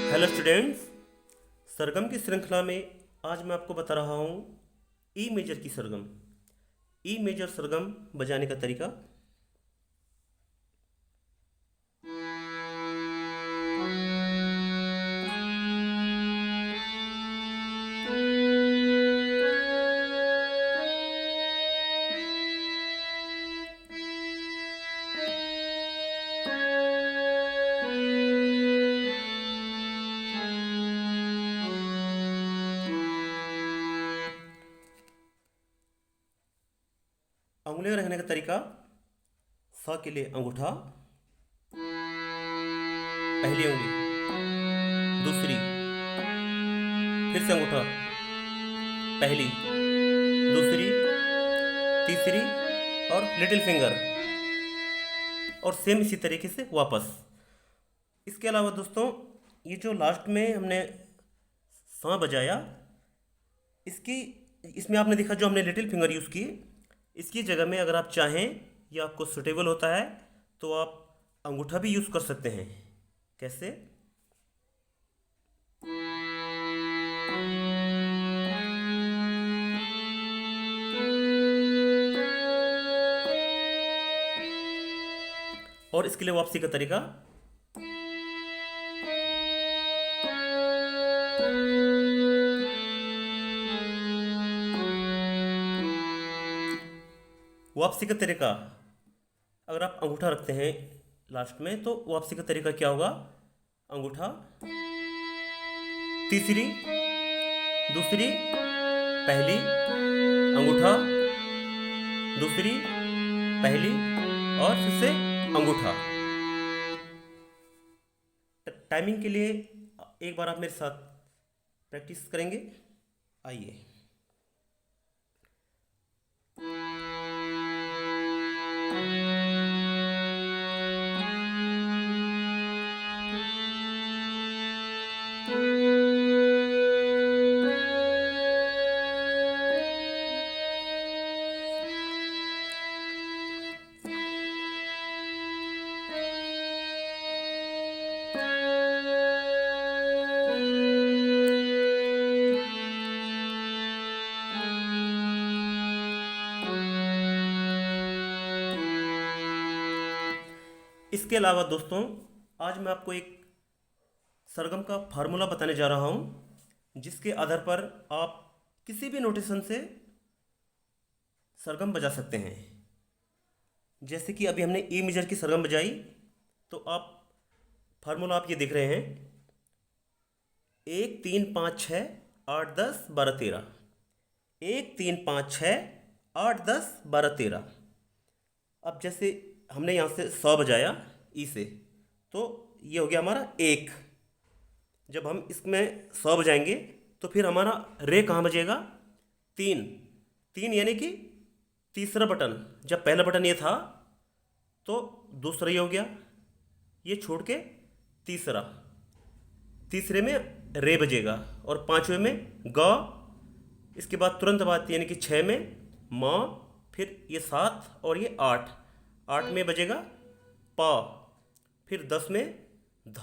Hello students, सरगम की श्रृंखला में आज मैं आपको बता रहा हूँ ई मेजर की सरगम। ई मेजर सरगम बजाने का तरीका। अंगुलियां रहने का तरीका। सा के लिए अंगूठा, पहली उंगली, दूसरी, फिर से अंगूठा, पहली, दूसरी, तीसरी और लिटिल फिंगर, और सेम इसी तरीके से वापस। इसके अलावा दोस्तों, ये जो लास्ट में हमने सा बजाया, इसमें आपने देखा जो हमने लिटिल फिंगर यूज़ की, इसकी जगह में अगर आप चाहें या आपको सुटेबल होता है तो आप अंगूठा भी यूज़ कर सकते हैं। कैसे? और इसके लिए वापसी का तरीका। वापसी का तरीका, अगर आप अंगूठा रखते हैं लास्ट में तो वापसी का तरीका क्या होगा? अंगूठा, तीसरी, दूसरी, पहली, अंगूठा, दूसरी, पहली और फिर से अंगूठा। टाइमिंग के लिए एक बार आप मेरे साथ प्रैक्टिस करेंगे। आइए। इसके अलावा दोस्तों, आज मैं आपको एक सरगम का फार्मूला बताने जा रहा हूँ, जिसके आधार पर आप किसी भी नोटेशन से सरगम बजा सकते हैं। जैसे कि अभी हमने ई मेजर की सरगम बजाई, तो आप फार्मूला आप ये देख रहे हैं, 1 3 5 6 8 10 12 13। 1 3 5 6 8 10 12 13। अब जैसे हमने यहाँ से 100 बजाया ई से, तो ये हो गया हमारा 1। जब हम इसमें 100 बजाएंगे तो फिर हमारा रे कहाँ बजेगा? 3। 3 यानी कि तीसरा बटन। जब पहला बटन ये था तो दूसरा ये हो गया, ये छोड़ के तीसरा, तीसरे में रे बजेगा और पांचवें में ग। इसके बाद तुरंत बात यानी कि 6 में म, फिर ये 7 और ये 8। 8 में बजेगा प, फिर 10 में ध,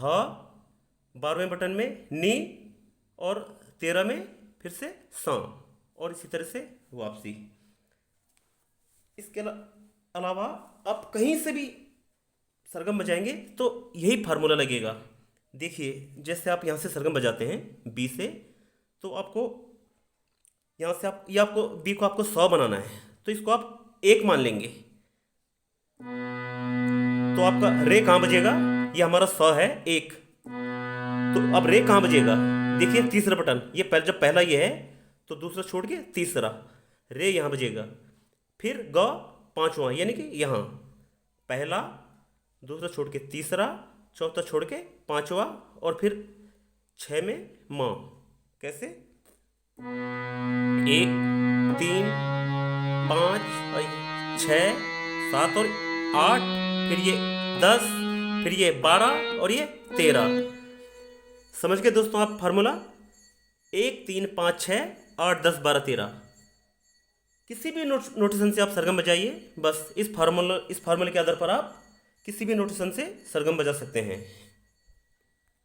12वें बटन में नी और 13 में फिर से स, और इसी तरह से वापसी। इसके अलावा आप कहीं से भी सरगम बजाएंगे तो यही फार्मूला लगेगा। देखिए, जैसे आप यहाँ से सरगम बजाते हैं बी से, तो आपको यहाँ से आपको बी को आपको 100 बनाना है, तो इसको आप 1 मान लेंगे। तो आपका रे कहाँ बजेगा? ये हमारा 100 है 1। तो अब रे कहाँ बजेगा? देखिए तीसरा बटन, ये पहले जब पहला ये है तो दूसरा छोड़ के तीसरा, रे यहाँ बजेगा। फिर ग पांचवा यानी कि यहाँ पहला, दूसरा छोड़ के तीसरा, चौथा छोड़ के पांचवा और फिर 6 में म। कैसे? 1 3 5 6 7 और 8, फिर ये 10, फिर ये 12 और ये 13। समझ गए दोस्तों आप फार्मूला? 1 3 5 6 8 10 12 13। किसी भी नोटेशन से आप सरगम बजाइए। बस इस फार्मूले के आधार पर आप किसी भी नोटेशन से सरगम बजा सकते हैं।